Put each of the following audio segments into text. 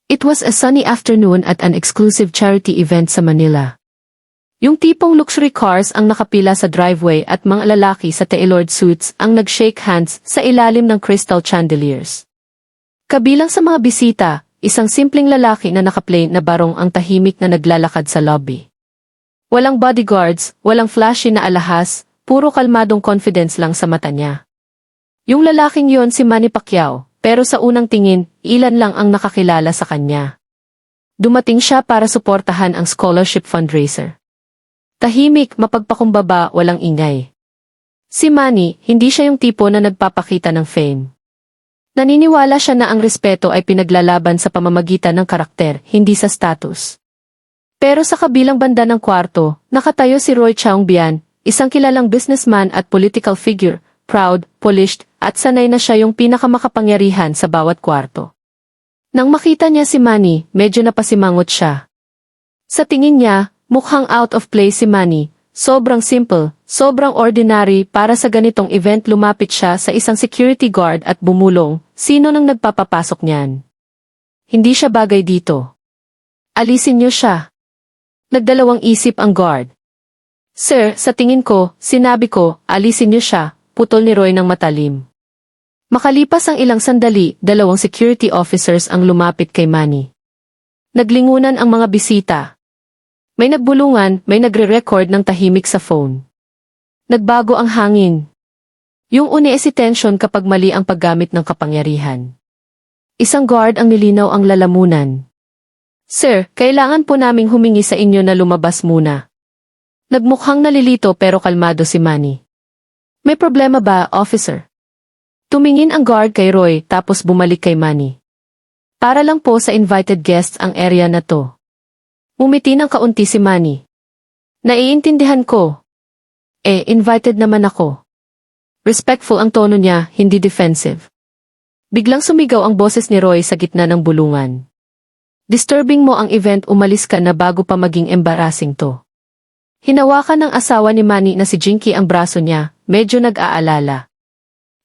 It was a sunny afternoon at an exclusive charity event sa Manila. Yung tipong luxury cars ang nakapila sa driveway at mga lalaki sa tailored suits ang nag-shake hands sa ilalim ng crystal chandeliers. Kabilang sa mga bisita, isang simpleng lalaki na naka-plain na barong ang tahimik na naglalakad sa lobby. Walang bodyguards, walang flashy na alahas, puro kalmadong confidence lang sa mata niya. Yung lalaking yon si Manny Pacquiao, pero sa unang tingin, ilan lang ang nakakilala sa kanya. Dumating siya para suportahan ang scholarship fundraiser. Tahimik, mapagpakumbaba, walang ingay. Si Manny, hindi siya yung tipo na nagpapakita ng fame. Naniniwala siya na ang respeto ay pinaglalaban sa pamamagitan ng karakter, hindi sa status. Pero sa kabilang banda ng kwarto, nakatayo si Roy Chang-bian, isang kilalang businessman at political figure, proud, polished, at sanay na siya yung pinakamakapangyarihan sa bawat kwarto. Nang makita niya si Manny, medyo napasimangot siya. Sa tingin niya, mukhang out of place si Manny, sobrang simple, sobrang ordinary para sa ganitong event. Lumapit siya sa isang security guard at bumulong, sino nang nagpapapasok niyan? Hindi siya bagay dito. Alisin niyo siya. Nagdalawang isip ang guard. Sir, sa tingin ko, sinabi ko, alisin niyo siya, putol ni Roy ng matalim. Makalipas ang ilang sandali, dalawang security officers ang lumapit kay Manny. Naglingunan ang mga bisita. May nagbulungan, may nagre-record ng tahimik sa phone. Nagbago ang hangin. Yung uneesi tension kapag mali ang paggamit ng kapangyarihan. Isang guard ang nilinaw ang lalamunan. Sir, kailangan po naming humingi sa inyo na lumabas muna. Nagmukhang nalilito pero kalmado si Manny. May problema ba, officer? Tumingin ang guard kay Roy tapos bumalik kay Manny. Para lang po sa invited guests ang area na to. Umiti ng kaunti si Manny. Naiintindihan ko. Invited naman ako. Respectful ang tono niya, hindi defensive. Biglang sumigaw ang boses ni Roy sa gitna ng bulungan. Disturbing mo ang event, umalis ka na bago pa maging embarrassing to. Hinawakan ng asawa ni Manny na si Jinky ang braso niya, medyo nag-aalala.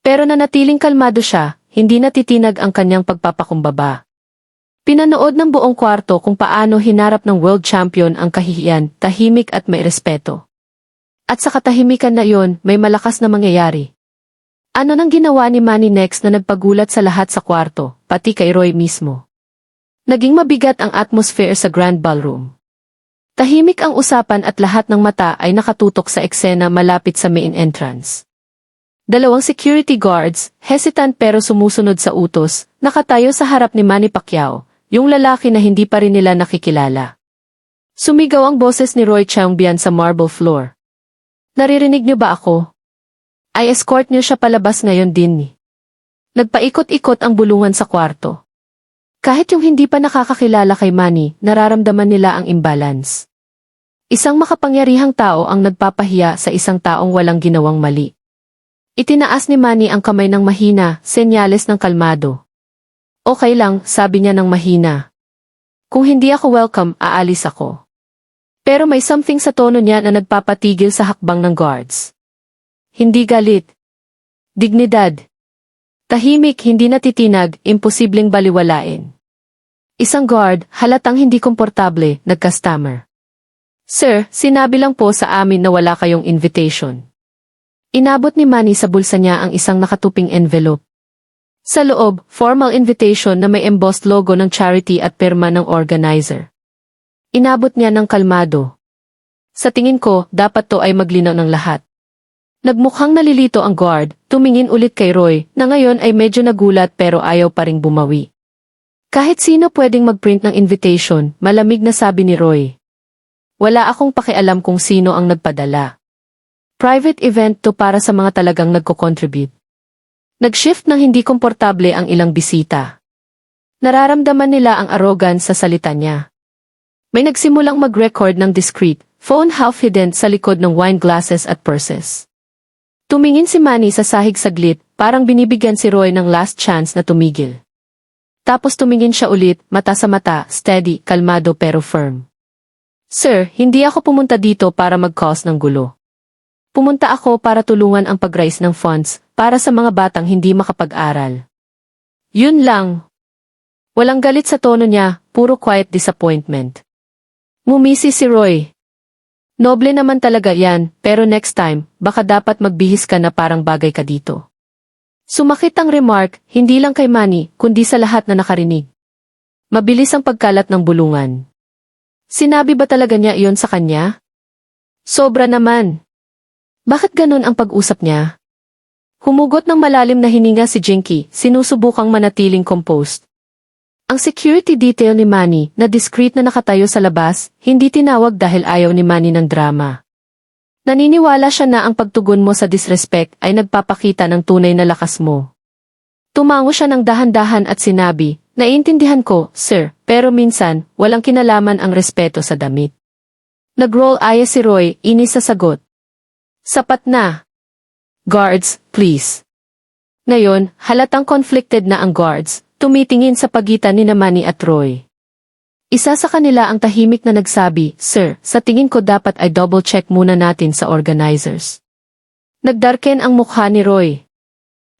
Pero nanatiling kalmado siya, hindi natitinag ang kanyang pagpapakumbaba. Pinanood ng buong kwarto kung paano hinarap ng world champion ang kahihiyan, tahimik at may respeto. At sa katahimikan na yon, may malakas na mangyayari. Ano nang ginawa ni Manny next na nagpagulat sa lahat sa kwarto, pati kay Roy mismo. Naging mabigat ang atmosphere sa grand ballroom. Tahimik ang usapan at lahat ng mata ay nakatutok sa eksena malapit sa main entrance. Dalawang security guards, hesitant pero sumusunod sa utos, nakatayo sa harap ni Manny Pacquiao, yung lalaki na hindi pa rin nila nakikilala. Sumigaw ang boses ni Roy Chang-bian sa marble floor. Naririnig niyo ba ako? Ay escort niyo siya palabas ngayon din. Nagpaikot-ikot ang bulungan sa kwarto. Kahit yung hindi pa nakakakilala kay Manny, nararamdaman nila ang imbalance. Isang makapangyarihang tao ang nagpapahiya sa isang taong walang ginawang mali. Itinaas ni Manny ang kamay ng mahina, senyales ng kalmado. Okay lang, sabi niya ng mahina. Kung hindi ako welcome, aalis ako. Pero may something sa tono niya na nagpapatigil sa hakbang ng guards. Hindi galit. Dignidad. Tahimik, hindi natitinag, imposibleng baliwalain. Isang guard, halatang hindi komportable, nagka-stammer. Sir, sinabi lang po sa amin na wala kayong invitation. Inabot ni Manny sa bulsa niya ang isang nakatuping envelope. Sa loob, formal invitation na may embossed logo ng charity at pirma ng organizer. Inabot niya ng kalmado. Sa tingin ko, dapat to ay maglinaw ng lahat. Nagmukhang nalilito ang guard, tumingin ulit kay Roy, na ngayon ay medyo nagulat pero ayaw pa ring bumawi. Kahit sino pwedeng mag-print ng invitation, malamig na sabi ni Roy. Wala akong pakialam kung sino ang nagpadala. Private event to para sa mga talagang nagko-contribute. Nag-shift ng hindi komportable ang ilang bisita. Nararamdaman nila ang arrogance sa salita niya. May nagsimulang mag-record ng discreet, phone half hidden sa likod ng wine glasses at purses. Tumingin si Manny sa sahig saglit, parang binibigyan si Roy ng last chance na tumigil. Tapos tumingin siya ulit, mata sa mata, steady, kalmado pero firm. Sir, hindi ako pumunta dito para mag-cause ng gulo. Pumunta ako para tulungan ang pag-raise ng funds para sa mga batang hindi makapag-aral. Yun lang. Walang galit sa tono niya, puro quiet disappointment. Ngumisi si Roy. Noble naman talaga yan, pero next time, baka dapat magbihis ka na parang bagay ka dito. Sumakit ang remark, hindi lang kay Manny, kundi sa lahat na nakarinig. Mabilis ang pagkalat ng bulungan. Sinabi ba talaga niya iyon sa kanya? Sobra naman. Bakit ganun ang pag-usap niya? Humugot ng malalim na hininga si Jinky, sinusubukang manatiling composed. Ang security detail ni Manny, na discreet na nakatayo sa labas, hindi tinawag dahil ayaw ni Manny ng drama. Naniniwala siya na ang pagtugon mo sa disrespect ay nagpapakita ng tunay na lakas mo. Tumango siya ng dahan-dahan at sinabi, "Naiintindihan ko, sir, pero minsan, walang kinalaman ang respeto sa damit." Nag-roll eyes si Roy, inis sa sagot. "Sapat na. Guards, please." Ngayon, halatang conflicted na ang guards, tumitingin sa pagitan ni Manny at Roy. Isa sa kanila ang tahimik na nagsabi, "Sir, sa tingin ko dapat ay double-check muna natin sa organizers." Nagdarken ang mukha ni Roy.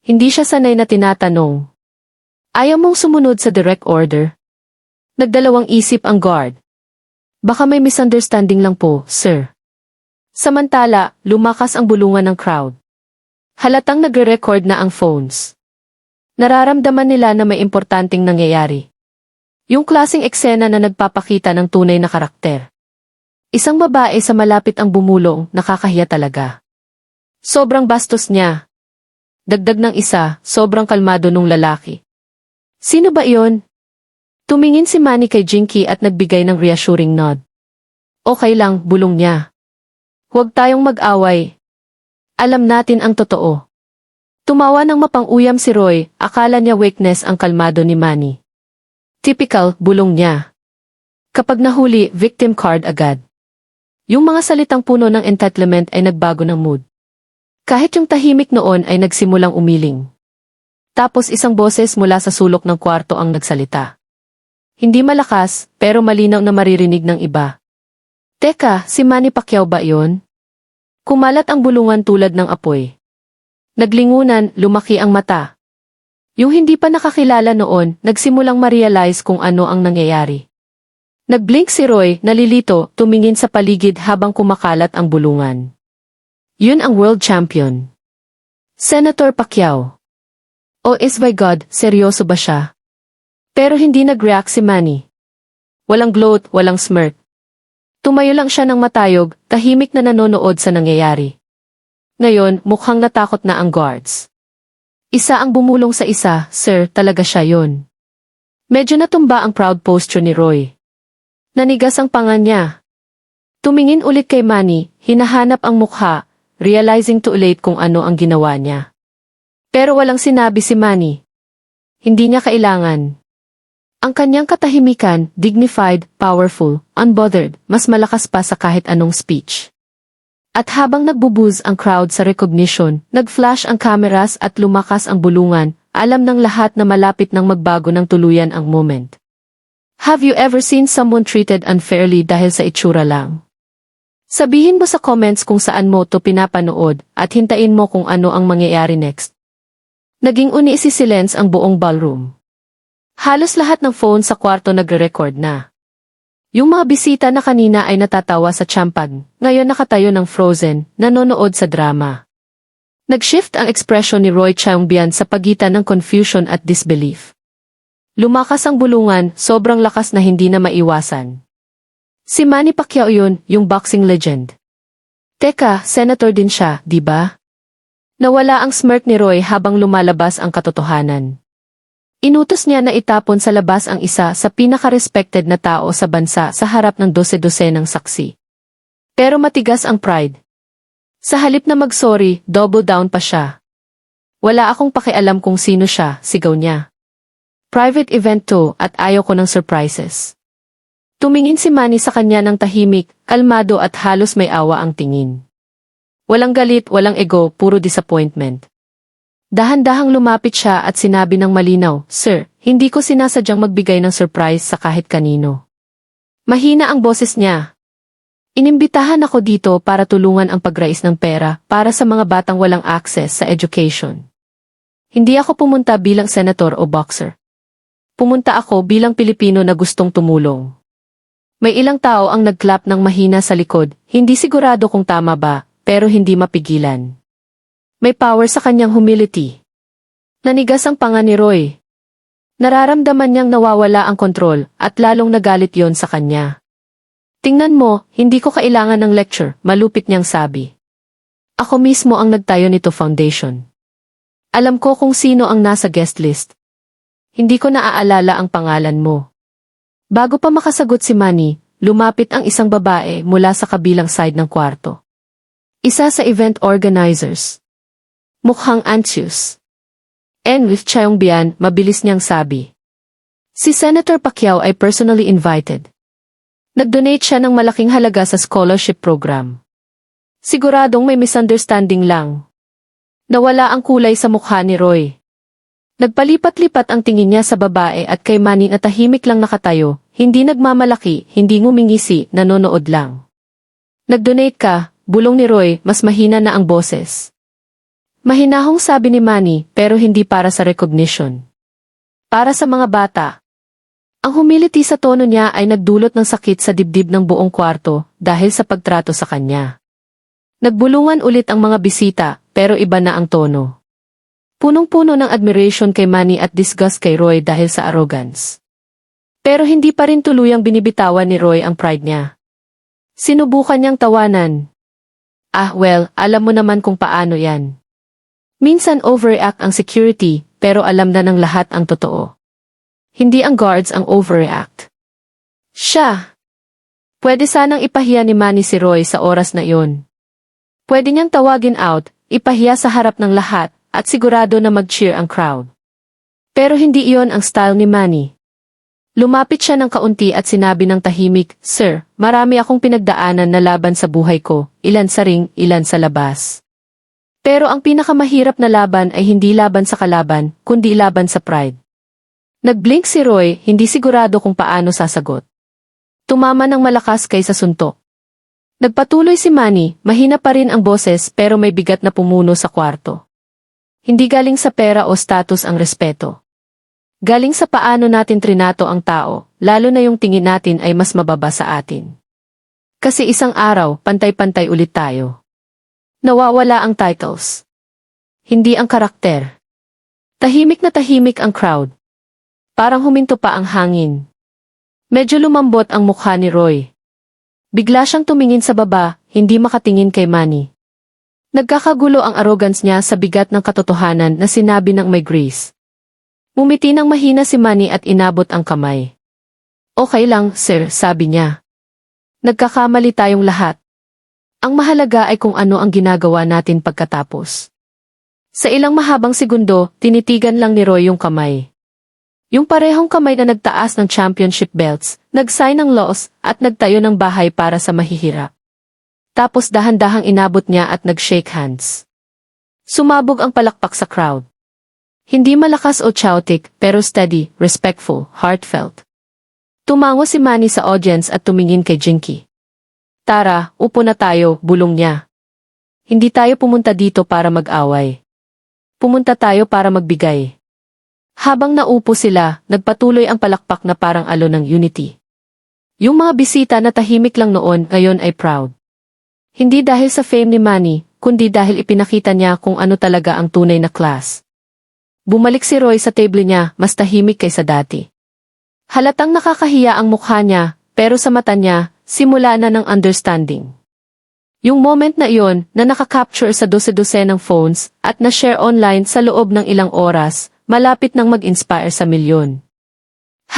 Hindi siya sanay na tinatanong. "Ayaw mong sumunod sa direct order?" Nagdalawang isip ang guard. "Baka may misunderstanding lang po, sir." Samantala, lumakas ang bulungan ng crowd. Halatang nagre-record na ang phones. Nararamdaman nila na may importanteng nangyayari. Yung klaseng eksena na nagpapakita ng tunay na karakter. Isang babae sa malapit ang bumulong, nakakahiya talaga. Sobrang bastos niya. Dagdag ng isa, sobrang kalmado nung lalaki. Sino ba iyon? Tumingin si Manny kay Jinky at nagbigay ng reassuring nod. Okay lang, bulong niya. Huwag tayong mag-away. Alam natin ang totoo. Tumawa ng mapang-uyam si Roy, akala niya weakness ang kalmado ni Manny. Typical, bulong niya. Kapag nahuli, victim card agad. Yung mga salitang puno ng entitlement ay nagbago ng mood. Kahit yung tahimik noon ay nagsimulang umiling. Tapos isang boses mula sa sulok ng kwarto ang nagsalita. Hindi malakas, pero malinaw na maririnig ng iba. Teka, si Manny Pacquiao ba iyon? Kumalat ang bulungan tulad ng apoy. Naglingunan, lumaki ang mata. Yung hindi pa nakakilala noon, nagsimulang ma-realize kung ano ang nangyayari. Nagblink si Roy, nalilito, tumingin sa paligid habang kumakalat ang bulungan. Yun ang world champion. Senator Pacquiao. Oh is by God, seryoso ba siya? Pero hindi nag-react si Manny. Walang gloat, walang smirk. Tumayo lang siya ng matayog, tahimik na nanonood sa nangyayari. Ngayon, mukhang natakot na ang guards. Isa ang bumulong sa isa, "Sir, talaga siya yon." Medyo natumba ang proud posture ni Roy. Nanigas ang panga niya. Tumingin ulit kay Manny, hinahanap ang mukha, realizing too late kung ano ang ginawa niya. Pero walang sinabi si Manny. Hindi niya kailangan. Ang kanyang katahimikan, dignified, powerful, unbothered, mas malakas pa sa kahit anong speech. At habang nagbubuz ang crowd sa recognition, nag-flash ang cameras at lumakas ang bulungan, alam ng lahat na malapit nang magbago ng tuluyan ang moment. Have you ever seen someone treated unfairly dahil sa itsura lang? Sabihin mo sa comments kung saan mo to pinapanood at hintayin mo kung ano ang mangyayari next. Naging uni-silence ang buong ballroom. Halos lahat ng phone sa kwarto nagre-record na. Yung mga bisita na kanina ay natatawa sa champagne, ngayon nakatayo ng frozen, nanonood sa drama. Nag-shift ang ekspresyon ni Roy Changbian sa pagitan ng confusion at disbelief. Lumakas ang bulungan, sobrang lakas na hindi na maiwasan. Si Manny Pacquiao yun, yung boxing legend. Teka, senator din siya, di ba? Nawala ang smirk ni Roy habang lumalabas ang katotohanan. Inutos niya na itapon sa labas ang isa sa pinaka-respected na tao sa bansa sa harap ng 12-12 ng saksi. Pero matigas ang pride. Sa halip na mag-sorry, double down pa siya. Wala akong pakialam kung sino siya, sigaw niya. Private event to at ayaw ko ng surprises. Tumingin si Manny sa kanya ng tahimik, kalmado at halos may awa ang tingin. Walang galit, walang ego, puro disappointment. Dahan-dahang lumapit siya at sinabi ng malinaw, "Sir, hindi ko sinasadyang magbigay ng surprise sa kahit kanino." Mahina ang boses niya. "Inimbitahan ako dito para tulungan ang pagrais ng pera para sa mga batang walang access sa education. Hindi ako pumunta bilang senator o boxer. pumunta ako bilang Pilipino na gustong tumulong. May ilang tao ang nag-clap ng mahina sa likod, hindi sigurado kung tama ba, pero hindi mapigilan. May power sa kanyang humility. Nanigas ang panga ni Roy. Nararamdaman niyang nawawala ang kontrol at lalong nagalit yon sa kanya. Tingnan mo, hindi ko kailangan ng lecture, malupit niyang sabi. Ako mismo ang nagtayo nito foundation. Alam ko kung sino ang nasa guest list. Hindi ko naaalala ang pangalan mo. Bago pa makasagot si Manny, lumapit ang isang babae mula sa kabilang side ng kwarto. Isa sa event organizers. Mukhang anxious. And with Chayongbian, mabilis niyang sabi. Si Senator Pacquiao ay personally invited. Nag-donate siya ng malaking halaga sa scholarship program. Siguradong may misunderstanding lang. Nawala ang kulay sa mukha ni Roy. Nagpalipat-lipat ang tingin niya sa babae at kay Manny na tahimik lang nakatayo, hindi nagmamalaki, hindi ngumingisi, nanonood lang. Nag-donate ka, bulong ni Roy, mas mahina na ang boses. Mahinahong sabi ni Manny, pero hindi para sa recognition. Para sa mga bata. Ang humility sa tono niya ay nagdulot ng sakit sa dibdib ng buong kwarto dahil sa pagtrato sa kanya. Nagbulungan ulit ang mga bisita, pero iba na ang tono. Punong-puno ng admiration kay Manny at disgust kay Roy dahil sa arrogance. Pero hindi pa rin tuluyang binibitawan ni Roy ang pride niya. Sinubukan niyang tawanan. Well, alam mo naman kung paano yan. Minsan overreact ang security, pero alam na ng lahat ang totoo. Hindi ang guards ang overreact. Siya. Pwede sanang ipahiya ni Manny si Roy sa oras na iyon. Pwede niyang tawagin out, ipahiya sa harap ng lahat, at sigurado na mag-cheer ang crowd. Pero hindi iyon ang style ni Manny. Lumapit siya ng kaunti at sinabi ng tahimik, Sir, marami akong pinagdaanan na laban sa buhay ko, ilan sa ring, ilan sa labas. Pero ang pinakamahirap na laban ay hindi laban sa kalaban, kundi laban sa pride. Nag-blink si Roy, hindi sigurado kung paano sasagot. Tumama ng malakas kaysa suntok. Nagpatuloy si Manny, mahina pa rin ang boses pero may bigat na pumuno sa kwarto. Hindi galing sa pera o status ang respeto. Galing sa paano natin trinato ang tao, lalo na yung tingin natin ay mas mababa sa atin. Kasi isang araw, pantay-pantay ulit tayo. Nawawala ang titles. Hindi ang karakter. Tahimik na tahimik ang crowd. Parang huminto pa ang hangin. Medyo lumambot ang mukha ni Roy. Bigla siyang tumingin sa baba, hindi makatingin kay Manny. Nagkakagulo ang arrogance niya sa bigat ng katotohanan na sinabi ng may grace. Mumiti ng mahina si Manny at inabot ang kamay. Okay lang, sir, sabi niya. Nagkakamali tayong lahat. Ang mahalaga ay kung ano ang ginagawa natin pagkatapos. Sa ilang mahabang segundo, tinitigan lang ni Roy yung kamay. Yung parehong kamay na nagtaas ng championship belts, nag-sign ng laws, at nagtayo ng bahay para sa mahihirap. Tapos dahan-dahang inabot niya at nag-shake hands. Sumabog ang palakpak sa crowd. Hindi malakas o chaotic, pero steady, respectful, heartfelt. Tumango si Manny sa audience at tumingin kay Jinky. Tara, upo na tayo, bulong niya. Hindi tayo pumunta dito para mag-away. Pumunta tayo para magbigay. Habang naupo sila, nagpatuloy ang palakpak na parang alon ng unity. Yung mga bisita na tahimik lang noon, ngayon ay proud. Hindi dahil sa fame ni Manny, kundi dahil ipinakita niya kung ano talaga ang tunay na class. Bumalik si Roy sa table niya, mas tahimik kaysa dati. Halatang nakakahiya ang mukha niya, pero sa mata niya, simula na ng understanding. Yung moment na iyon na nakakapture sa dose-dose ng phones at na-share online sa loob ng ilang oras, malapit nang mag-inspire sa milyon.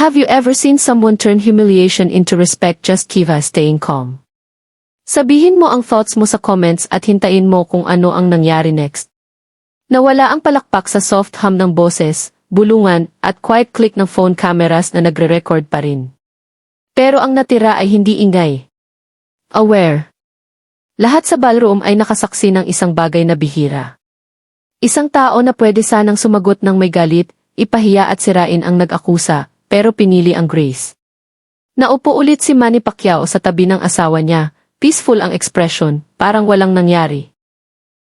Have you ever seen someone turn humiliation into respect just kiva staying calm? Sabihin mo ang thoughts mo sa comments at hintayin mo kung ano ang nangyari next. Nawala ang palakpak sa soft hum ng boses, bulungan at quiet click ng phone cameras na nagre-record pa rin. Pero ang natira ay hindi ingay. Aware. Lahat sa ballroom ay nakasaksi ng isang bagay na bihira. Isang tao na pwede sanang sumagot ng may galit, ipahiya at sirain ang nag-akusa, pero pinili ang grace. Naupo ulit si Manny Pacquiao sa tabi ng asawa niya, peaceful ang expression, parang walang nangyari.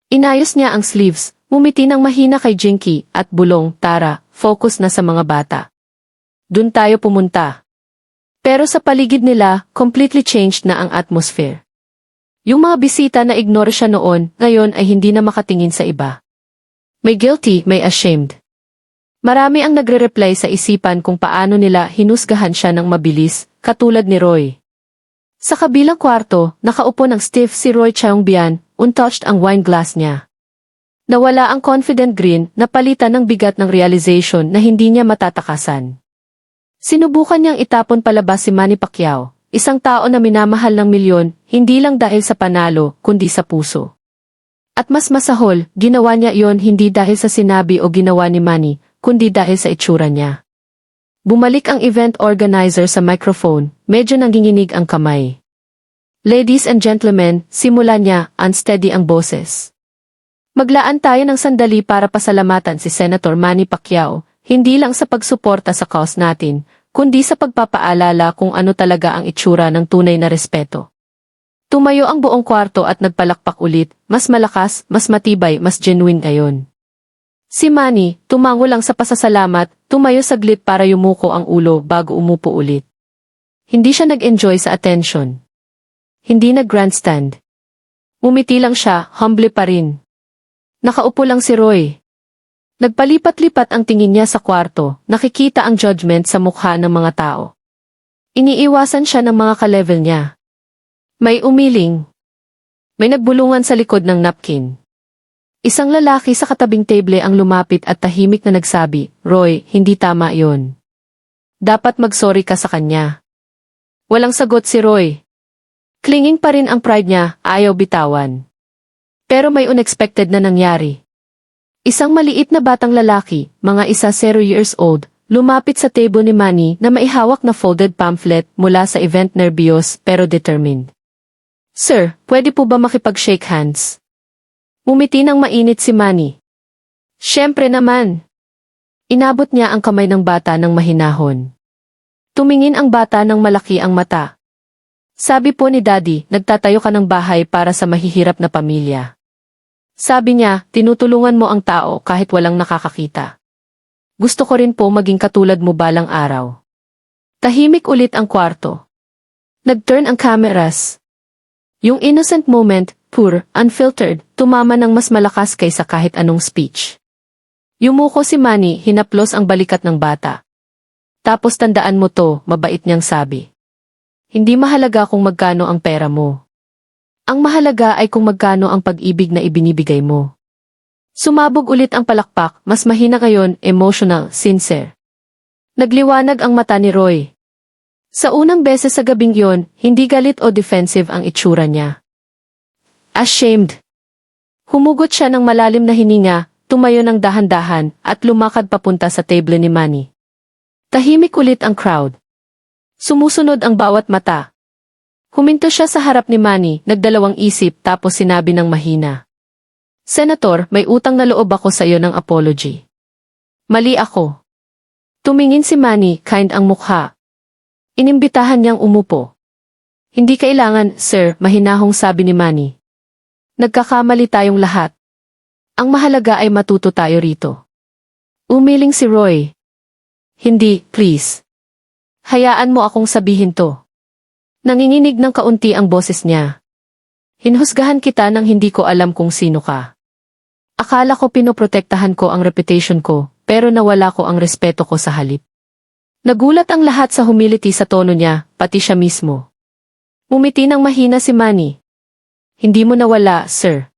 Inayos niya ang sleeves, ngumiti ng mahina kay Jinky at bulong, Tara, focus na sa mga bata. dun tayo pumunta. Pero sa paligid nila, completely changed na ang atmosphere. Yung mga bisita na ignore siya noon, ngayon ay hindi na makatingin sa iba. May guilty, may ashamed. Marami ang nagre-reply sa isipan kung paano nila hinusgahan siya ng mabilis, katulad ni Roy. Sa kabilang kwarto, nakaupo ng stiff si Roy Chang-bian, untouched ang wine glass niya. Nawala ang confident grin na palitan ng bigat ng realization na hindi niya matatakasan. Sinubukan niyang itapon palabas si Manny Pacquiao, isang tao na minamahal ng milyon, hindi lang dahil sa panalo, kundi sa puso. At mas masahol, ginawa niya iyon hindi dahil sa sinabi o ginawa ni Manny, kundi dahil sa itsura niya. Bumalik ang event organizer sa microphone, medyo nanginginig ang kamay. Ladies and gentlemen, simula niya, unsteady ang boses. Maglaan tayo ng sandali para pasalamatan si Senator Manny Pacquiao, hindi lang sa pagsuporta sa cause natin, kundi sa pagpapaalala kung ano talaga ang itsura ng tunay na respeto. Tumayo ang buong kwarto at nagpalakpak ulit, mas malakas, mas matibay, mas genuine ngayon. Si Manny, tumango lang sa pasasalamat, tumayo saglit para yumuko ang ulo bago umupo ulit. Hindi siya nag-enjoy sa attention. Hindi nag-grandstand. Umiti lang siya, humble pa rin. Nakaupo lang si Roy. Nagpalipat-lipat ang tingin niya sa kwarto, nakikita ang judgment sa mukha ng mga tao. Iniiwasan siya ng mga ka-level niya. May umiling. May nagbulungan sa likod ng napkin. Isang lalaki sa katabing table ang lumapit at tahimik na nagsabi, Roy, hindi tama yon. Dapat mag-sorry ka sa kanya. Walang sagot si Roy. Clinging pa rin ang pride niya, ayaw bitawan. Pero may unexpected na nangyari. Isang maliit na batang lalaki, mga 0 years old, lumapit sa table ni Manny na maihawak na folded pamphlet mula sa event nervyos pero determined. Sir, pwede po ba makipag-shake hands? Umiti ng mainit si Manny. Siyempre naman. Inabot niya ang kamay ng bata ng mahinahon. Tumingin ang bata ng malaki ang mata. Sabi po ni Daddy, nagtatayo ka ng bahay para sa mahihirap na pamilya. Sabi niya, tinutulungan mo ang tao kahit walang nakakakita. Gusto ko rin po maging katulad mo balang araw. Tahimik ulit ang kwarto. Nag-turn ang cameras. Yung innocent moment, pure, unfiltered, tumama ng mas malakas kaysa kahit anong speech. Yumuko si Manny, hinaplos ang balikat ng bata. Tapos tandaan mo to, mabait niyang sabi. Hindi mahalaga kung magkano ang pera mo. Ang mahalaga ay kung magkano ang pag-ibig na ibinibigay mo. Sumabog ulit ang palakpak, mas mahina ngayon, emotional, sincere. Nagliwanag ang mata ni Roy. Sa unang beses sa gabing yon, hindi galit o defensive ang itsura niya. Ashamed. Humugot siya ng malalim na hininga, tumayo ng dahan-dahan, at lumakad papunta sa table ni Manny. Tahimik ulit ang crowd. Sumusunod ang bawat mata. Huminto siya sa harap ni Manny, nagdalawang isip tapos sinabi ng mahina. Senator, may utang na loob ako sa iyo ng apology. Mali ako. Tumingin si Manny, kind ang mukha. Inimbitahan niyang umupo. Hindi kailangan, sir, mahinahong sabi ni Manny. Nagkakamali tayong lahat. Ang mahalaga ay matuto tayo rito. Umiling si Roy. Hindi, please. Hayaan mo akong sabihin to. Nanginginig ng kaunti ang boses niya. Hinhusgahan kita nang hindi ko alam kung sino ka. Akala ko pinoprotektahan ko ang reputation ko, pero nawala ko ang respeto ko sa halip. Nagulat ang lahat sa humility sa tono niya, pati siya mismo. Umiti ng mahina si Manny. Hindi mo nawala, sir.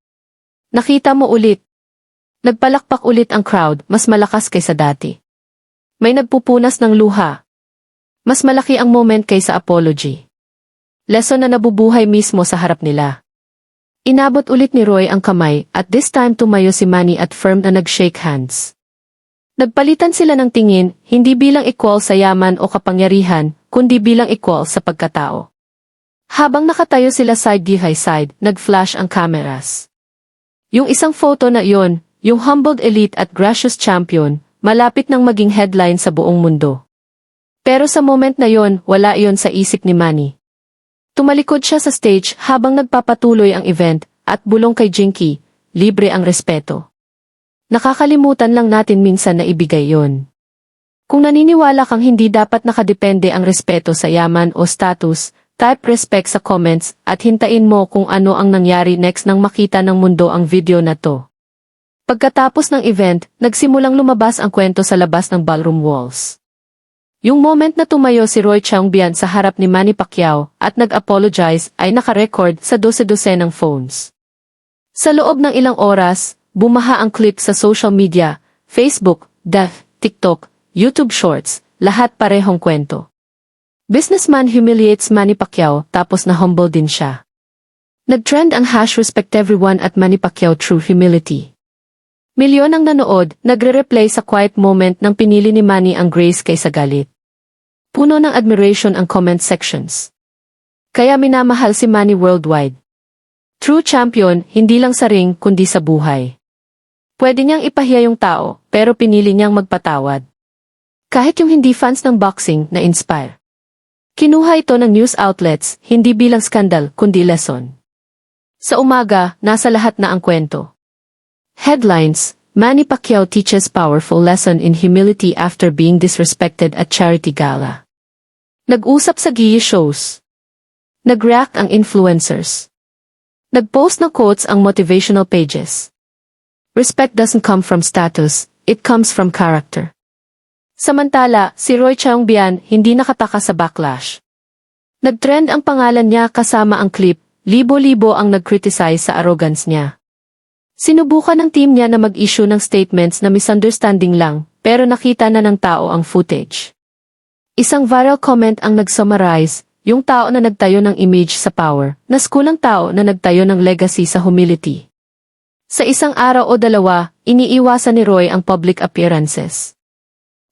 Nakita mo ulit. Nagpalakpak ulit ang crowd, mas malakas kaysa dati. May nagpupunas ng luha. Mas malaki ang moment kaysa apology. Lesson na nabubuhay mismo sa harap nila. Inabot ulit ni Roy ang kamay, at this time tumayo si Manny at firm na nag-shake hands. Nagpalitan sila ng tingin, hindi bilang equal sa yaman o kapangyarihan, kundi bilang equal sa pagkatao. Habang nakatayo sila side by side, nag-flash ang cameras. Yung isang photo na iyon, yung humbled elite at gracious champion, malapit nang maging headline sa buong mundo. Pero sa moment na yon, wala iyon sa isip ni Manny. Tumalikod siya sa stage habang nagpapatuloy ang event, at bulong kay Jinky, libre ang respeto. Nakakalimutan lang natin minsan na ibigay yon. Kung naniniwala kang hindi dapat nakadepende ang respeto sa yaman o status, type respect sa comments at hintayin mo kung ano ang nangyari next nang makita ng mundo ang video na to. Pagkatapos ng event, nagsimulang lumabas ang kwento sa labas ng ballroom walls. Yung moment na tumayo si Roy Changbian sa harap ni Manny Pacquiao at nag-apologize ay nakarecord sa dose-dosenang phones. Sa loob ng ilang oras, bumaha ang clip sa social media, Facebook, TikTok, YouTube Shorts, lahat parehong kwento. Businessman humiliates Manny Pacquiao tapos na humble din siya. Nag-trend ang #respect everyone at Manny Pacquiao true humility. Milyon ang nanood, nagre-replay sa quiet moment nang pinili ni Manny ang grace kaysa galit. Puno ng admiration ang comment sections. Kaya minamahal si Manny worldwide. True champion, hindi lang sa ring kundi sa buhay. Pwede niyang ipahiya yung tao, pero pinili niyang magpatawad. Kahit yung hindi fans ng boxing na inspire. Kinuha ito ng news outlets, hindi bilang skandal kundi lesson. Sa umaga, nasa lahat na ang kwento. Headlines: Manny Pacquiao teaches powerful lesson in humility after being disrespected at charity gala. Nag-usap sa GIE shows. Nag-react ang influencers. Nag-post ng quotes ang motivational pages. Respect doesn't come from status, it comes from character. Samantala, si Roy Changbian hindi nakataka sa backlash. Nag-trend ang pangalan niya kasama ang clip, libo-libo ang nag-criticize sa arrogance niya. Sinubukan ng team niya na mag-issue ng statements na misunderstanding lang, pero nakita na ng tao ang footage. Isang viral comment ang nag-summarize, yung tao na nagtayo ng image sa power, nas kulang tao na nagtayo ng legacy sa humility. Sa isang araw o dalawa, iniiwasan ni Roy ang public appearances.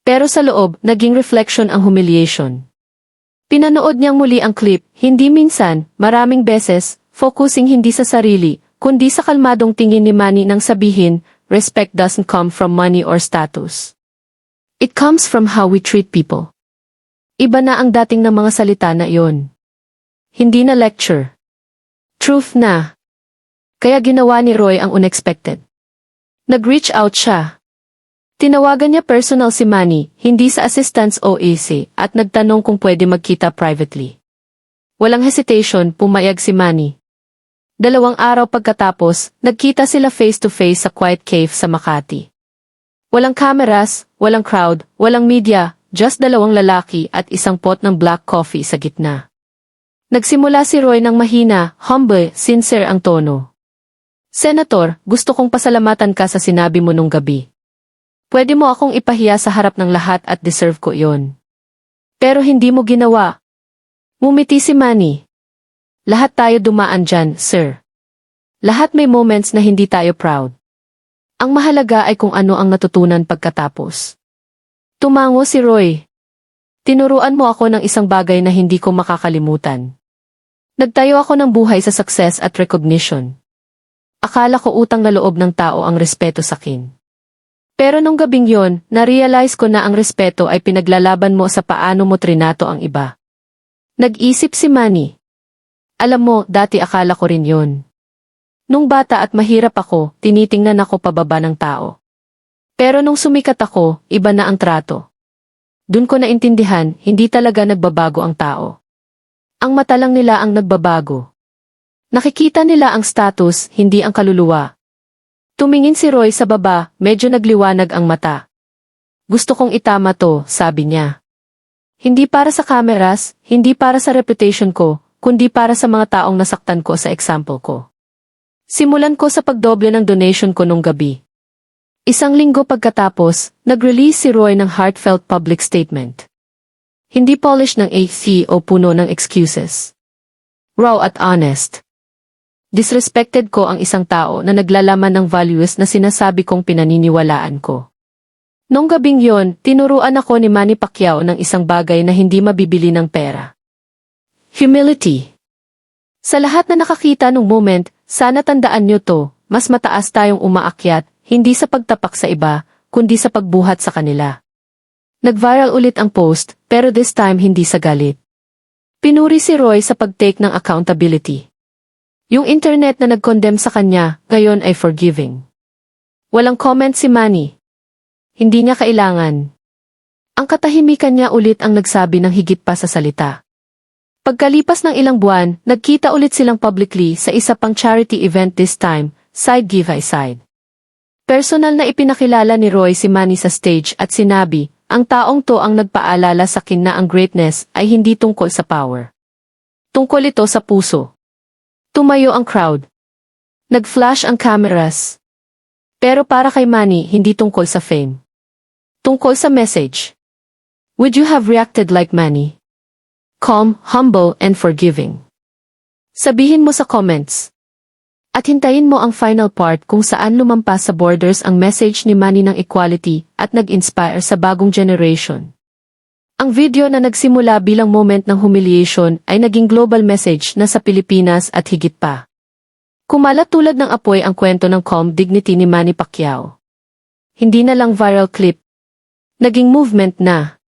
Pero sa loob, naging reflection ang humiliation. Pinanood niyang muli ang clip, hindi minsan, maraming beses, focusing hindi sa sarili, kundi sa kalmadong tingin ni Manny nang sabihin, respect doesn't come from money or status. It comes from how we treat people. Iba na ang dating ng mga salita na iyon. Hindi na lecture. Truth na. Kaya ginawa ni Roy ang unexpected. Nag-reach out siya. Tinawagan niya personal si Manny, hindi sa assistance o AC, at nagtanong kung pwede magkita privately. Walang hesitation, pumayag si Manny. 2 araw pagkatapos, nagkita sila face-to-face sa quiet cave sa Makati. Walang cameras, walang crowd, walang media, just 2 lalaki at isang pot ng black coffee sa gitna. Nagsimula si Roy ng mahina, humble, sincere ang tono. Senator, gusto kong pasalamatan ka sa sinabi mo nung gabi. Pwede mo akong ipahiya sa harap ng lahat at deserve ko iyon. Pero hindi mo ginawa. Ngumiti si Manny. Lahat tayo dumaan dyan, sir. Lahat may moments na hindi tayo proud. Ang mahalaga ay kung ano ang natutunan pagkatapos. Tumango si Roy. Tinuruan mo ako ng isang bagay na hindi ko makakalimutan. Nagtayo ako ng buhay sa success at recognition. Akala ko utang na loob ng tao ang respeto sa akin. Pero nung gabing yon, na-realize ko na ang respeto ay pinaglalaban mo sa paano mo trinato ang iba. Nag-isip si Manny. Alam mo, dati akala ko rin yon. Nung bata at mahirap ako, tinitingnan ako pababa ng tao. Pero nung sumikat ako, iba na ang trato. Dun ko naintindihan, hindi talaga nagbabago ang tao. Ang mata lang nila ang nagbabago. Nakikita nila ang status, hindi ang kaluluwa. Tumingin si Roy sa baba, medyo nagliwanag ang mata. Gusto kong itama to, sabi niya. Hindi para sa cameras, hindi para sa reputation ko, kundi para sa mga taong nasaktan ko sa example ko. Simulan ko sa pagdoble ng donation ko nung gabi. 1 linggo pagkatapos, nag-release si Roy ng heartfelt public statement. Hindi polished ng AC o puno ng excuses. Raw at honest. Disrespected ko ang isang tao na naglalaman ng values na sinasabi kong pinaniniwalaan ko. Nung gabing yon, tinuruan ako ni Manny Pacquiao ng isang bagay na hindi mabibili ng pera. Humility. Sa lahat na nakakita nung moment, sana tandaan nyo to, mas mataas tayong umaakyat, hindi sa pagtapak sa iba, kundi sa pagbuhat sa kanila. Nag-viral ulit ang post, pero this time hindi sa galit. Pinuri si Roy sa pag-take ng accountability. Yung internet na nag-condemn sa kanya, ngayon ay forgiving. Walang comment si Manny. Hindi niya kailangan. Ang katahimikan niya ulit ang nagsabi ng higit pa sa salita. Pagkalipas ng ilang buwan, nagkita ulit silang publicly sa isa pang charity event, this time, side give by side. Personal na ipinakilala ni Roy si Manny sa stage at sinabi, ang taong to ang nagpaalala sa akin na ang greatness ay hindi tungkol sa power. Tungkol ito sa puso. Tumayo ang crowd. Nag-flash ang cameras. Pero para kay Manny, hindi tungkol sa fame. Tungkol sa message. Would you have reacted like Manny? Calm, humble, and forgiving. Sabihin mo sa comments. At hintayin mo ang final part kung saan lumampas sa borders ang message ni Manny ng equality at nag-inspire sa bagong generation. Ang video na nagsimula bilang moment ng humiliation ay naging global message na sa Pilipinas at higit pa. Kumalat tulad ng apoy ang kwento ng calm dignity ni Manny Pacquiao. Hindi na lang viral clip. Naging movement na.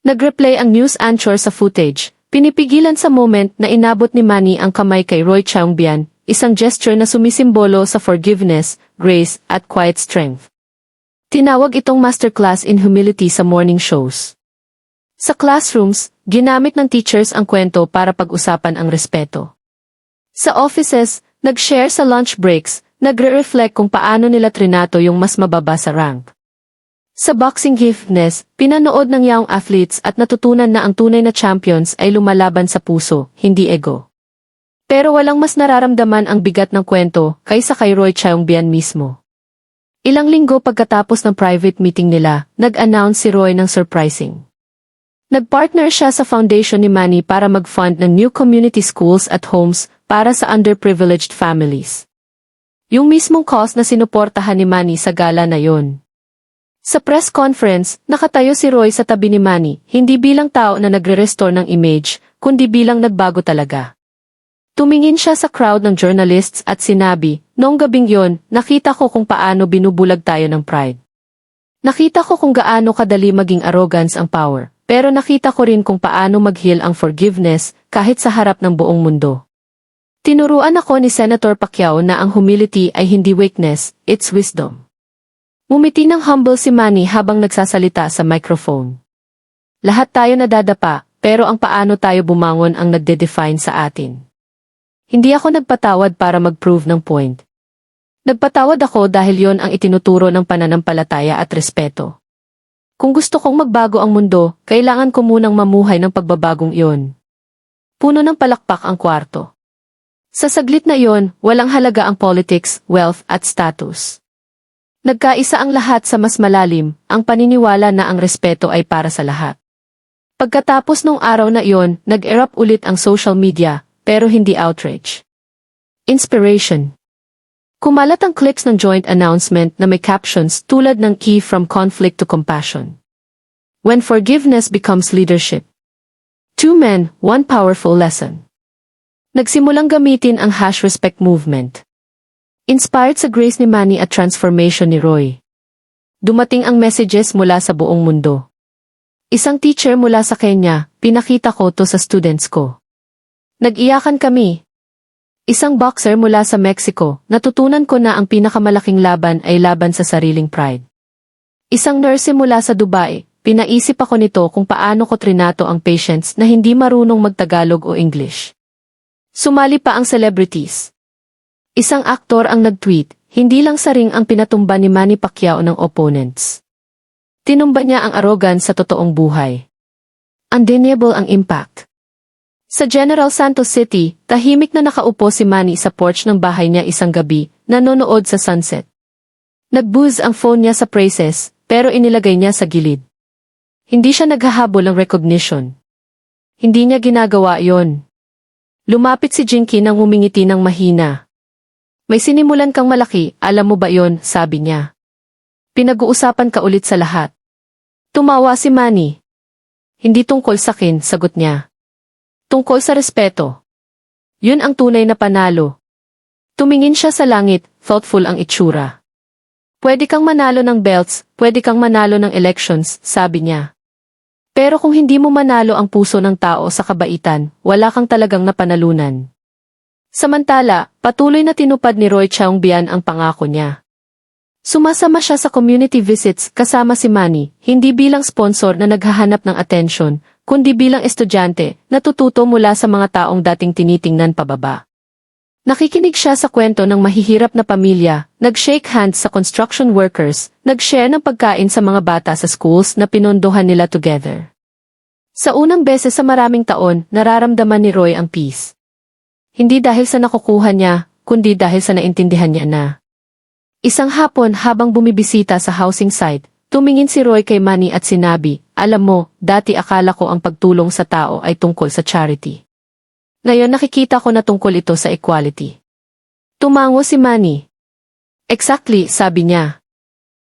Nag-replay ang news anchor sa footage, pinipigilan sa moment na inabot ni Manny ang kamay kay Roy Chaungbian, isang gesture na sumisimbolo sa forgiveness, grace, at quiet strength. Tinawag itong masterclass in humility sa morning shows. Sa classrooms, ginamit ng teachers ang kwento para pag-usapan ang respeto. Sa offices, nag-share sa lunch breaks, nagre-reflect kung paano nila trinato yung mas mababa sa rank. Sa boxing giftness, pinanood ng young athletes at natutunan na ang tunay na champions ay lumalaban sa puso, hindi ego. Pero walang mas nararamdaman ang bigat ng kwento kaysa kay Roy Chaungbian mismo. Ilang linggo pagkatapos ng private meeting nila, nag-announce si Roy ng surprising. Nag-partner siya sa foundation ni Manny para mag-fund ng new community schools at homes para sa underprivileged families. Yung mismong cause na sinuportahan ni Manny sa gala na yon. Sa press conference, nakatayo si Roy sa tabi ni Manny, hindi bilang tao na nagre-restore ng image, kundi bilang nagbago talaga. Tumingin siya sa crowd ng journalists at sinabi, noong gabing yon, nakita ko kung paano binubulag tayo ng pride. Nakita ko kung gaano kadali maging arrogance ang power, pero nakita ko rin kung paano mag-heal ang forgiveness kahit sa harap ng buong mundo. Tinuruan ako ni Senator Pacquiao na ang humility ay hindi weakness, it's wisdom. Ngumiti ng humble si Manny habang nagsasalita sa microphone. Lahat tayo nadadapa, pero ang paano tayo bumangon ang nagde-define sa atin. Hindi ako nagpatawad para mag-prove ng point. Nagpatawad ako dahil yon ang itinuturo ng pananampalataya at respeto. Kung gusto kong magbago ang mundo, kailangan ko munang mamuhay ng pagbabagong iyon. Puno ng palakpak ang kwarto. Sa saglit na iyon, walang halaga ang politics, wealth at status. Nagkaisa ang lahat sa mas malalim, ang paniniwala na ang respeto ay para sa lahat. Pagkatapos nung araw na iyon, nag-erupt ulit ang social media, pero hindi outrage. Inspiration. Kumalat ang clips ng joint announcement na may captions tulad ng key from conflict to compassion. When forgiveness becomes leadership. 2 men, 1 powerful lesson. Nagsimulang gamitin ang #respect movement. Inspired sa grace ni Manny at transformation ni Roy. Dumating ang messages mula sa buong mundo. Isang teacher mula sa Kenya, pinakita ko to sa students ko. Nag-iyakan kami. Isang boxer mula sa Mexico, natutunan ko na ang pinakamalaking laban ay laban sa sariling pride. Isang nurse mula sa Dubai, pinaisip ako nito kung paano ko trinato ang patients na hindi marunong magtagalog o English. Sumali pa ang celebrities. Isang aktor ang nag-tweet, hindi lang sa ring ang pinatumba ni Manny Pacquiao ng opponents. Tinumba niya ang arrogance sa totoong buhay. Undeniable ang impact. Sa General Santos City, tahimik na nakaupo si Manny sa porch ng bahay niya isang gabi, nanonood sa sunset. Nag-buzz ang phone niya sa praises, pero inilagay niya sa gilid. Hindi siya naghahabol ng recognition. Hindi niya ginagawa yon. Lumapit si Jinky nang humingiti ng mahina. May sinimulan kang malaki, alam mo ba yon, sabi niya. Pinag-uusapan ka ulit sa lahat. Tumawa si Manny. Hindi tungkol sa akin, sagot niya. Tungkol sa respeto. Yun ang tunay na panalo. Tumingin siya sa langit, thoughtful ang itsura. Pwede kang manalo ng belts, pwede kang manalo ng elections, sabi niya. Pero kung hindi mo manalo ang puso ng tao sa kabaitan, wala kang talagang napanalunan. Samantala, patuloy na tinupad ni Roy Chaungbian ang pangako niya. Sumasama siya sa community visits kasama si Manny, hindi bilang sponsor na naghahanap ng atensyon, kundi bilang estudyante, natututo mula sa mga taong dating tinitingnan pababa. Nakikinig siya sa kwento ng mahihirap na pamilya, nag-shake hands sa construction workers, nag-share ng pagkain sa mga bata sa schools na pinondohan nila together. Sa unang beses sa maraming taon, nararamdaman ni Roy ang peace. Hindi dahil sa nakukuha niya, kundi dahil sa naintindihan niya na. Isang hapon habang bumibisita sa housing site, tumingin si Roy kay Manny at sinabi, "Alam mo, dati akala ko ang pagtulong sa tao ay tungkol sa charity. Ngayon nakikita ko na tungkol ito sa equality." Tumango si Manny. "Exactly," sabi niya.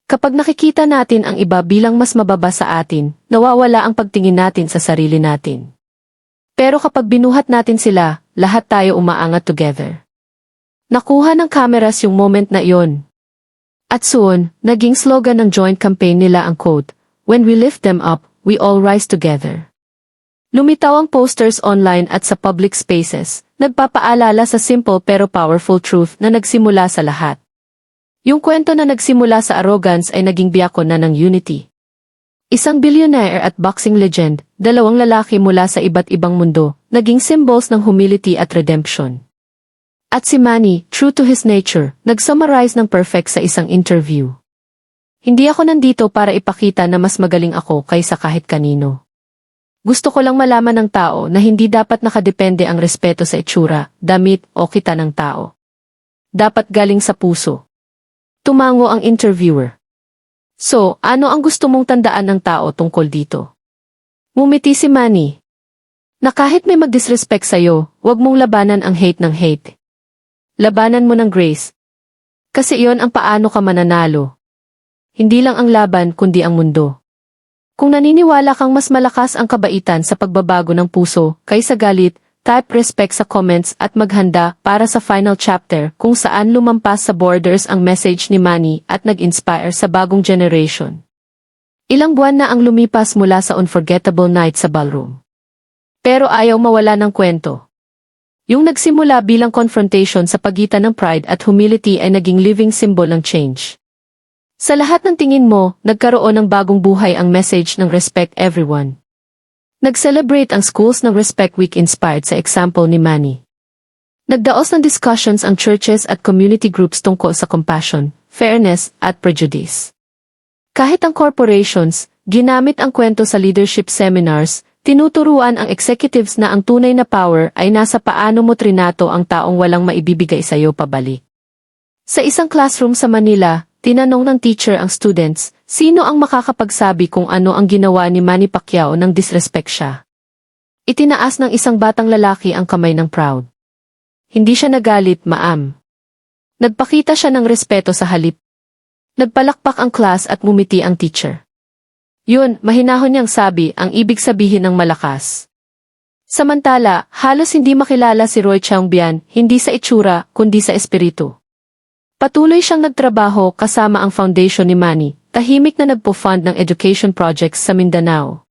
"Kapag nakikita natin ang iba bilang mas mababa sa atin, nawawala ang pagtingin natin sa sarili natin. Pero kapag binuhat natin sila, lahat tayo umaangat together." Nakuha ng cameras yung moment na iyon. At soon, naging slogan ng joint campaign nila ang quote, "When we lift them up, we all rise together." Lumitaw ang posters online at sa public spaces, nagpapaalala sa simple pero powerful truth na nagsimula sa lahat. Yung kwento na nagsimula sa arrogance ay naging biyako na ng unity. Isang billionaire at boxing legend, dalawang lalaki mula sa iba't ibang mundo, naging symbols ng humility at redemption. At si Manny, true to his nature, nag-summarize ng perfect sa isang interview. "Hindi ako nandito para ipakita na mas magaling ako kaysa kahit kanino. Gusto ko lang malaman ng tao na hindi dapat nakadepende ang respeto sa itsura, damit o kita ng tao. Dapat galing sa puso." Tumango ang interviewer. "So, ano ang gusto mong tandaan ng tao tungkol dito?" Ngumiti si Manny. "Na kahit may mag-disrespect sa'yo, huwag mong labanan ang hate ng hate. Labanan mo ng grace. Kasi iyon ang paano ka mananalo. Hindi lang ang laban kundi ang mundo. Kung naniniwala kang mas malakas ang kabaitan sa pagbabago ng puso kaysa galit, type respect sa comments at maghanda para sa final chapter kung saan lumampas sa borders ang message ni Manny at nag-inspire sa bagong generation. Ilang buwan na ang lumipas mula sa unforgettable night sa ballroom. Pero ayaw mawala ng kwento. Yung nagsimula bilang confrontation sa pagitan ng pride at humility ay naging living symbol ng change. Sa lahat ng tingin mo, nagkaroon ng bagong buhay ang message ng respect everyone. Nag-celebrate ang schools ng Respect Week inspired sa example ni Manny. Nagdaos ng discussions ang churches at community groups tungkol sa compassion, fairness, at prejudice. Kahit ang corporations, ginamit ang kwento sa leadership seminars, tinuturuan ang executives na ang tunay na power ay nasa paano mo trinato ang taong walang maibibigay sa iyo pabalik. Sa isang classroom sa Manila, tinanong ng teacher ang students, sino ang makakapagsabi kung ano ang ginawa ni Manny Pacquiao nang disrespect siya. Itinaas ng isang batang lalaki ang kamay ng proud. Hindi siya nagalit, ma'am. Nagpakita siya ng respeto sa halip. Nagpalakpak ang class at ngumiti ang teacher. Yun, mahinahon niyang sabi ang ibig sabihin ng malakas. Samantala, halos hindi makilala si Roy Changbian, hindi sa itsura, kundi sa espiritu. Patuloy siyang nagtrabaho kasama ang foundation ni Manny, tahimik na nagpo-fund ng education projects sa Mindanao.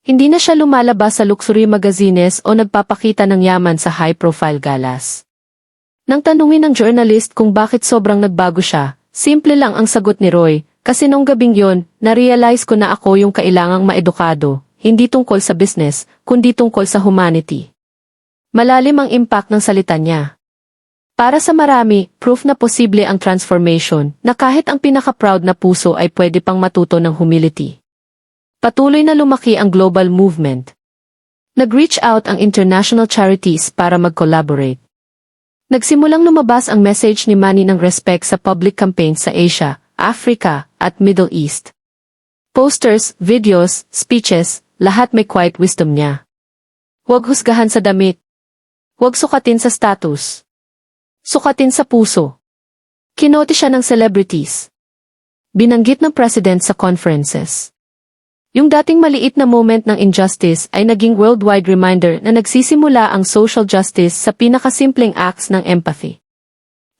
Hindi na siya lumalabas sa luxury magazines o nagpapakita ng yaman sa high-profile galas. Nang tanungin ng journalist kung bakit sobrang nagbago siya, simple lang ang sagot ni Roy, kasi nung gabing yon, na-realize ko na ako yung kailangang maedukado, hindi tungkol sa business, kundi tungkol sa humanity. Malalim ang impact ng salita niya. Para sa marami, proof na posible ang transformation, na kahit ang pinaka-proud na puso ay pwede pang matuto ng humility. Patuloy na lumaki ang global movement. Nag-reach out ang international charities para mag-collaborate. Nagsimulang lumabas ang message ni Manny ng respect sa public campaigns sa Asia, Africa, at Middle East. Posters, videos, speeches, lahat may quiet wisdom niya. Huwag husgahan sa damit. Huwag sukatin sa status. Sukatin sa puso. Kinote siya ng celebrities. Binanggit ng president sa conferences. Yung dating maliit na moment ng injustice ay naging worldwide reminder na nagsisimula ang social justice sa pinakasimpleng acts ng empathy.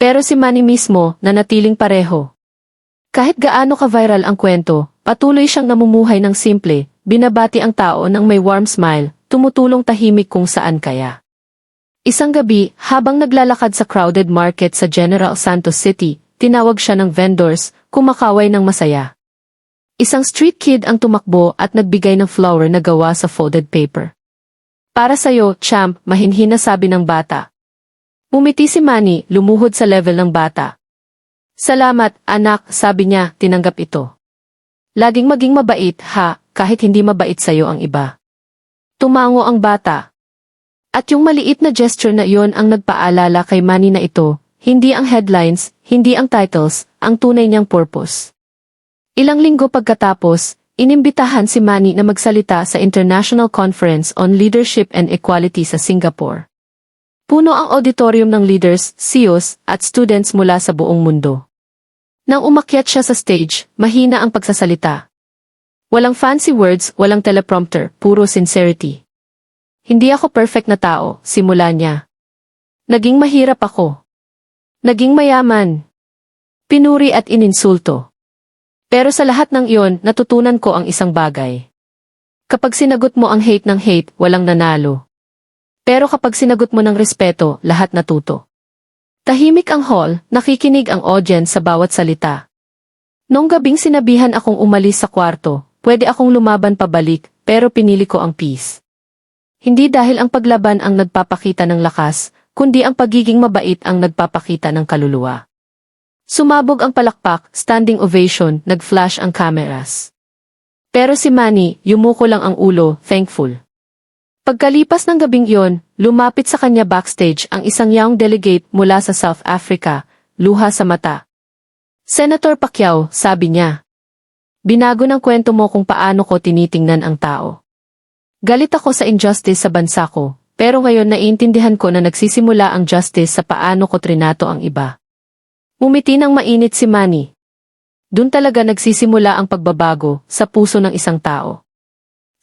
Pero si Manny mismo, nanatiling pareho. Kahit gaano ka-viral ang kwento, patuloy siyang namumuhay ng simple, binabati ang tao ng may warm smile, tumutulong tahimik kung saan kaya. Isang gabi, habang naglalakad sa crowded market sa General Santos City, tinawag siya ng vendors, kumakaway ng masaya. Isang street kid ang tumakbo at nagbigay ng flower na gawa sa folded paper. Para sa'yo, champ, mahinhin na sabi ng bata. Umiti si Manny, lumuhod sa level ng bata. Salamat, anak, sabi niya, tinanggap ito. Laging maging mabait, ha, kahit hindi mabait sa'yo ang iba. Tumango ang bata. At yung maliit na gesture na iyon ang nagpaalala kay Manny na ito, hindi ang headlines, hindi ang titles, ang tunay niyang purpose. Ilang linggo pagkatapos, inimbitahan si Manny na magsalita sa International Conference on Leadership and Equality sa Singapore. Puno ang auditorium ng leaders, CEOs, at students mula sa buong mundo. Nang umakyat siya sa stage, mahina ang pagsasalita. Walang fancy words, walang teleprompter, puro sincerity. Hindi ako perfect na tao, simula niya. Naging mahirap ako. Naging mayaman. Pinuri at ininsulto. Pero sa lahat ng iyon, natutunan ko ang isang bagay. Kapag sinagot mo ang hate ng hate, walang nanalo. Pero kapag sinagot mo ng respeto, lahat natuto. Tahimik ang hall, nakikinig ang audience sa bawat salita. Noong gabing sinabihan akong umalis sa kwarto, pwede akong lumaban pabalik, pero pinili ko ang peace. Hindi dahil ang paglaban ang nagpapakita ng lakas, kundi ang pagiging mabait ang nagpapakita ng kaluluwa. Sumabog ang palakpak, standing ovation, nag-flash ang cameras. Pero si Manny, yumuko lang ang ulo, thankful. Pagkalipas ng gabing iyon, lumapit sa kanya backstage ang isang young delegate mula sa South Africa, luha sa mata. Senator Pacquiao, sabi niya. Binago ng kwento mo kung paano ko tinitingnan ang tao. Galit ako sa injustice sa bansa ko, pero ngayon naiintindihan ko na nagsisimula ang justice sa paano ko trinato ang iba. Umiti ng mainit si Manny. Doon talaga nagsisimula ang pagbabago sa puso ng isang tao.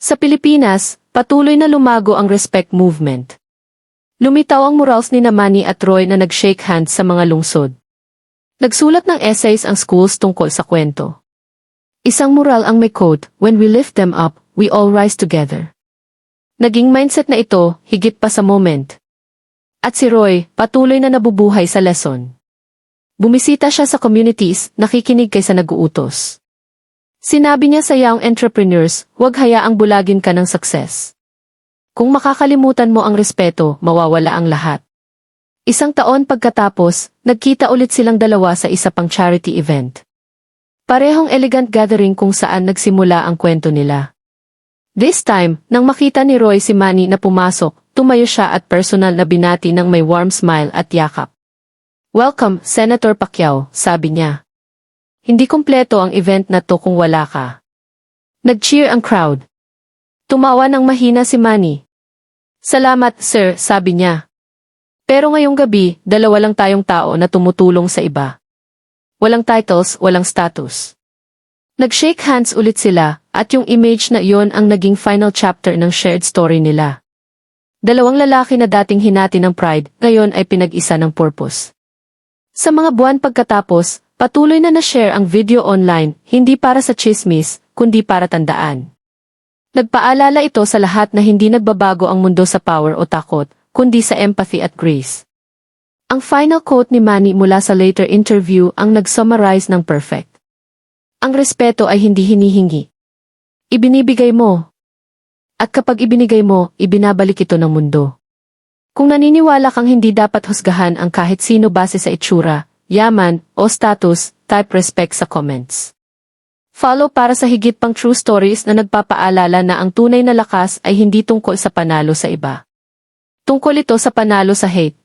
Sa Pilipinas, patuloy na lumago ang respect movement. Lumitaw ang murals ni Manny at Roy na nag-shake hands sa mga lungsod. Nagsulat ng essays ang schools tungkol sa kwento. Isang mural ang may quote, "When we lift them up, we all rise together." Naging mindset na ito, higit pa sa moment. At si Roy, patuloy na nabubuhay sa lesson. Bumisita siya sa communities, nakikinig kaysa nag-uutos. Sinabi niya sa young entrepreneurs, huwag hayaang bulagin ka ng success. Kung makakalimutan mo ang respeto, mawawala ang lahat. Isang taon pagkatapos, nagkita ulit silang dalawa sa isa pang charity event. Parehong elegant gathering kung saan nagsimula ang kwento nila. This time, nang makita ni Roy si Manny na pumasok, tumayo siya at personal na binati ng may warm smile at yakap. Welcome, Senator Pacquiao, sabi niya. Hindi kumpleto ang event na to kung wala ka. Nag-cheer ang crowd. Tumawa ng mahina si Manny. Salamat, sir, sabi niya. Pero ngayong gabi, dalawa lang tayong tao na tumutulong sa iba. Walang titles, walang status. Nag-shake hands ulit sila, at yung image na iyon ang naging final chapter ng shared story nila. Dalawang lalaki na dating hinati ng pride, ngayon ay pinag-isa ng purpose. Sa mga buwan pagkatapos, patuloy na na-share ang video online, hindi para sa chismis, kundi para tandaan. Nagpaalala ito sa lahat na hindi nagbabago ang mundo sa power o takot, kundi sa empathy at grace. Ang final quote ni Manny mula sa later interview ang nag-summarize ng perfect. Ang respeto ay hindi hinihingi. Ibinibigay mo. At kapag ibinigay mo, ibinabalik ito ng mundo. Kung naniniwala kang hindi dapat husgahan ang kahit sino base sa itsura, yaman, o status, type respect sa comments. Follow para sa higit pang true stories na nagpapaalala na ang tunay na lakas ay hindi tungkol sa panalo sa iba. Tungkol ito sa panalo sa hate.